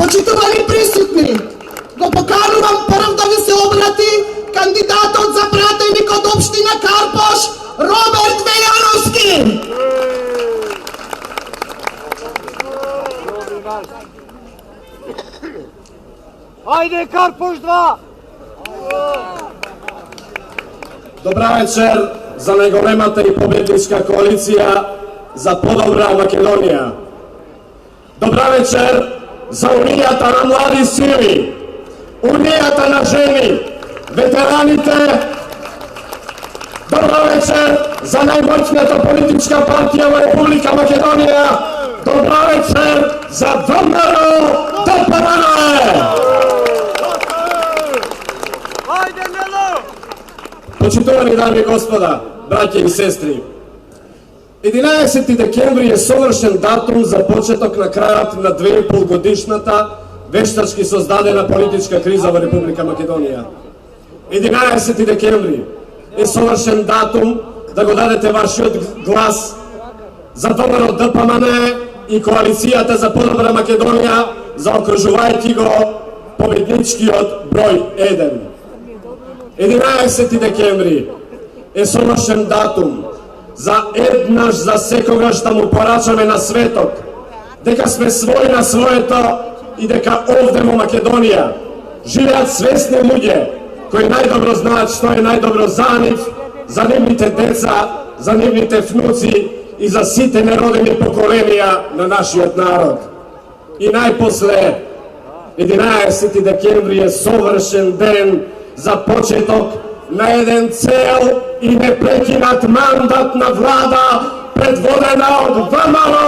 Почитувани присутни, го поканувам прв да ви се обрати кандидатот за пратеник од општина Карпош, Роберт Велјановски. Ајде Карпош 2! Добра вечер за најголемата и победничка коалиција за подобра Македонија. Добра вечер за унијата на млади сили, унијата на жени, ветераните. Добра вечер за најмоćната политичка партија во Република Македонија. Добра вечер за ВМРО ДПМН. Почитувани дами и господа, браќа и сестри, 11 декември е совршен датум за почеток на крајот на 2,5 годишната вештачки создадена политичка криза во Република Македонија. 11 декември е совршен датум да го дадете вашиот глас за ВМРО ДПМН и коалицијата за подобра Македонија, заокружувајќи го победничкиот број 1. 11 декември е совршен датум за еднаш за секогаш да му порачаме на светот дека сме свој на своето и дека овде во Македонија живеат свесни луѓе кои најдобро знаат што е најдобро за нив, за нивните деца, за нивните внуци и за сите неродени поколенија на нашиот народ. И најпосле, 11 декември е совршен ден за почеток на еден цел и непрекинат мандат на влада предводена од ВМРО